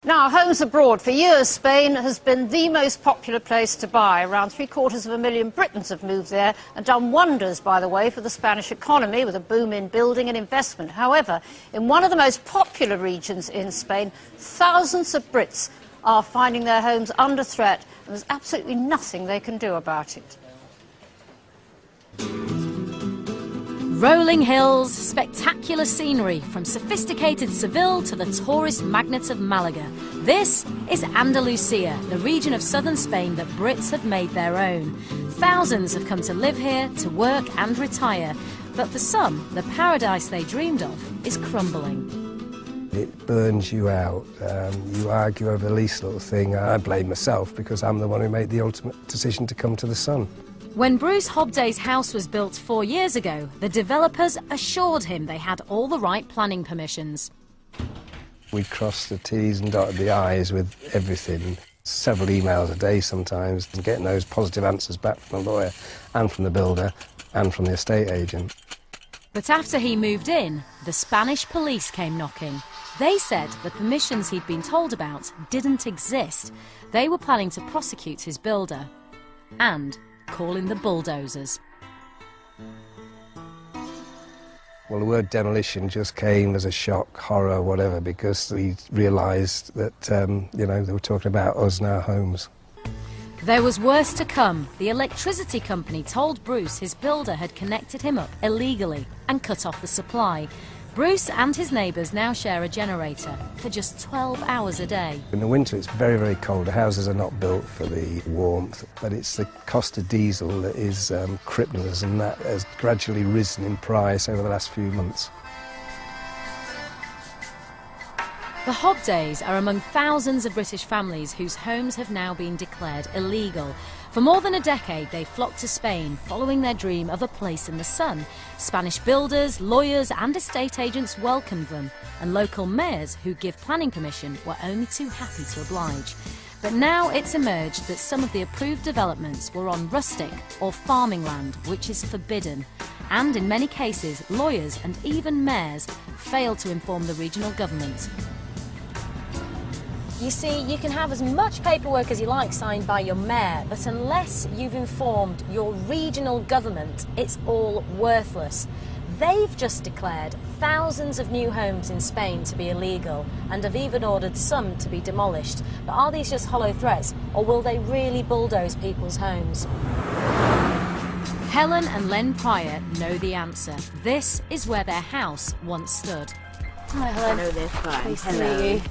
Now, homes abroad. For years, Spain has been the most popular place to buy. Around 750,000 Britons have moved there and done wonders, by the way, for the Spanish economy, with a boom in building and investment. However, in one of the most popular regions in Spain, thousands of Brits are finding their homes under threat, and there's absolutely nothing they can do about it. Rolling hills, spectacular scenery, from sophisticated Seville to the tourist magnet of Malaga. This is Andalusia, the region of southern Spain that Brits have made their own. Thousands have come to live here, to work and retire. But for some, the paradise they dreamed of is crumbling. It burns you out. You argue over the least little thing. I blame myself because I'm the one who made the ultimate decision to come to the sun. When Bruce Hobday's house was built 4 years ago, the developers assured him they had all the right planning permissions. We crossed the T's and dotted the I's with everything. Several emails a day sometimes, and getting those positive answers back from the lawyer and from the builder and from the estate agent. But after he moved in, the Spanish police came knocking. They said the permissions he'd been told about didn't exist. They were planning to prosecute his builder and call in the bulldozers. Well, the word demolition just came as a shock, horror, whatever, because we realised that, they were talking about us and our homes. There was worse to come. The electricity company told Bruce his builder had connected him up illegally and cut off the supply. Bruce and his neighbours now share a generator for just 12 hours a day. In the winter it's very, very cold. The houses are not built for the warmth, but it's the cost of diesel that is crippling us, and that has gradually risen in price over the last few months. The Hobdays are among thousands of British families whose homes have now been declared illegal. For more than a decade, they flocked to Spain, following their dream of a place in the sun. Spanish builders, lawyers and estate agents welcomed them, and local mayors who give planning permission were only too happy to oblige. But now it's emerged that some of the approved developments were on rustic or farming land, which is forbidden. And in many cases, lawyers and even mayors failed to inform the regional government. You see, you can have as much paperwork as you like signed by your mayor, but unless you've informed your regional government, it's all worthless. They've just declared thousands of new homes in Spain to be illegal and have even ordered some to be demolished. But are these just hollow threats, or will they really bulldoze people's homes? Helen and Len Pryor know the answer. This is where their house once stood. Hi, Helen. Hello there, fine. Nice to meet you.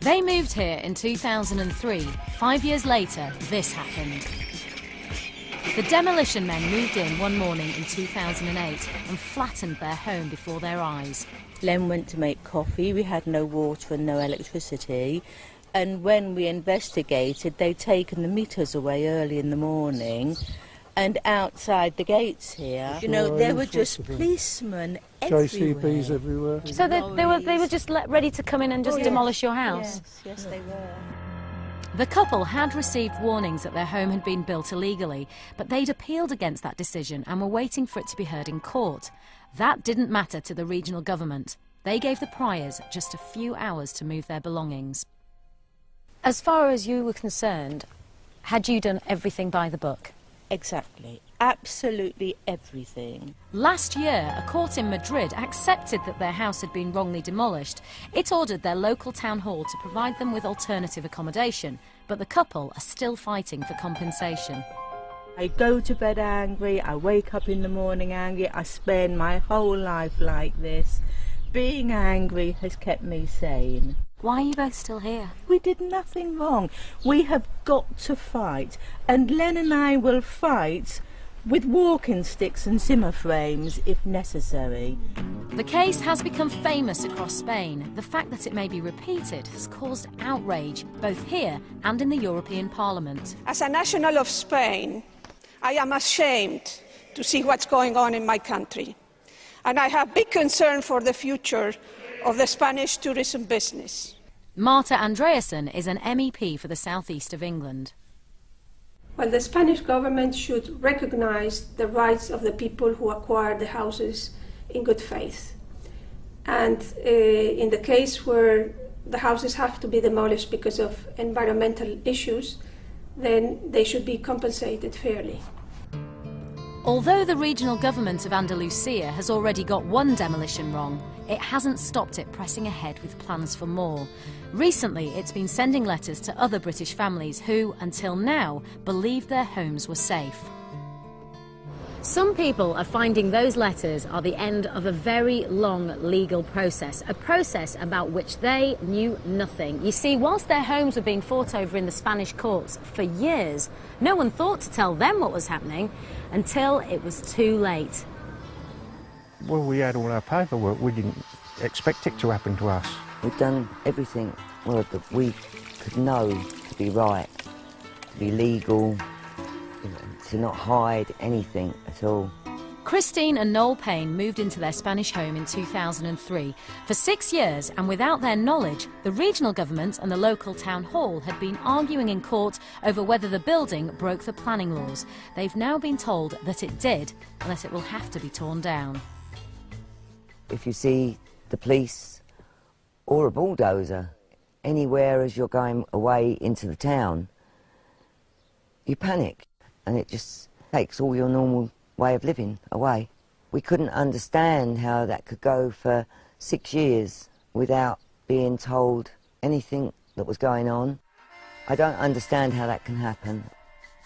They moved here in 2003. 5 years later, this happened. The demolition men moved in one morning in 2008 and flattened their home before their eyes. Len went to make coffee. We had no water and no electricity. And when we investigated, they'd taken the meters away early in the morning. And outside the gates here, there were just policemen everywhere. JCBs everywhere. So they were just ready to come in and just demolish your house? Yes, they were. The couple had received warnings that their home had been built illegally, but they'd appealed against that decision and were waiting for it to be heard in court. That didn't matter to the regional government. They gave the Pryors just a few hours to move their belongings. As far as you were concerned, had you done everything by the book? Exactly. Absolutely everything. Last year, a court in Madrid accepted that their house had been wrongly demolished. It ordered their local town hall to provide them with alternative accommodation, but the couple are still fighting for compensation. I go to bed angry, I wake up in the morning angry, I spend my whole life like this. Being angry has kept me sane. Why are you both still here? We did nothing wrong. We have got to fight, and Len and I will fight with walking sticks and Zimmer frames if necessary. The case has become famous across Spain. The fact that it may be repeated has caused outrage, both here and in the European Parliament. As a national of Spain, I am ashamed to see what's going on in my country. And I have big concern for the future of the Spanish tourism business. Marta Andreasen is an MEP for the southeast of England. Well, the Spanish government should recognise the rights of the people who acquired the houses in good faith. And in the case where the houses have to be demolished because of environmental issues, then they should be compensated fairly. Although the regional government of Andalusia has already got one demolition wrong, it hasn't stopped it pressing ahead with plans for more. Recently, it's been sending letters to other British families who, until now, believed their homes were safe. Some people are finding those letters are the end of a very long legal process, a process about which they knew nothing. You see, whilst their homes were being fought over in the Spanish courts for years, no one thought to tell them what was happening until it was too late. Well, we had all our paperwork. We didn't expect it to happen to us. We've done everything that we could know to be right, to be legal, to not hide anything at all. Christine and Noel Payne moved into their Spanish home in 2003. For 6 years, and without their knowledge, the regional government and the local town hall had been arguing in court over whether the building broke the planning laws. They've now been told that it did, and that it will have to be torn down. If you see the police or a bulldozer anywhere as you're going away into the town, you panic, and it just takes all your normal way of living away. We couldn't understand how that could go for 6 years without being told anything that was going on. I don't understand how that can happen.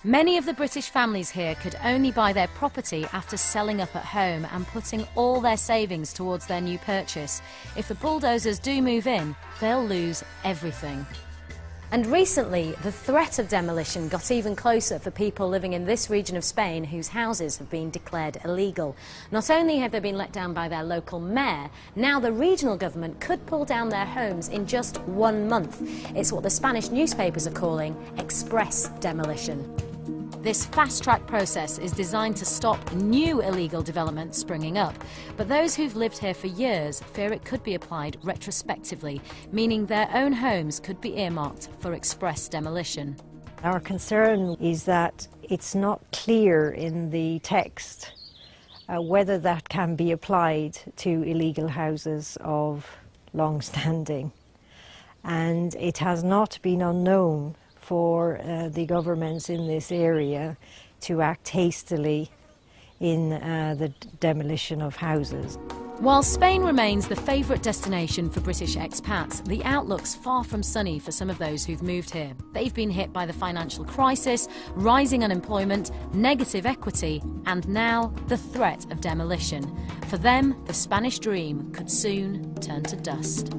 Many of the British families here could only buy their property after selling up at home and putting all their savings towards their new purchase. If the bulldozers do move in, they'll lose everything. And recently, the threat of demolition got even closer for people living in this region of Spain whose houses have been declared illegal. Not only have they been let down by their local mayor, now the regional government could pull down their homes in just 1 month. It's what the Spanish newspapers are calling express demolition. This fast-track process is designed to stop new illegal development springing up, but those who've lived here for years fear it could be applied retrospectively, meaning their own homes could be earmarked for express demolition. Our concern is that it's not clear in the text whether that can be applied to illegal houses of long standing, and it has not been unknown for the governments in this area to act hastily in the demolition of houses. While Spain remains the favourite destination for British expats, the outlook's far from sunny for some of those who've moved here. They've been hit by the financial crisis, rising unemployment, negative equity, and now the threat of demolition. For them, the Spanish dream could soon turn to dust.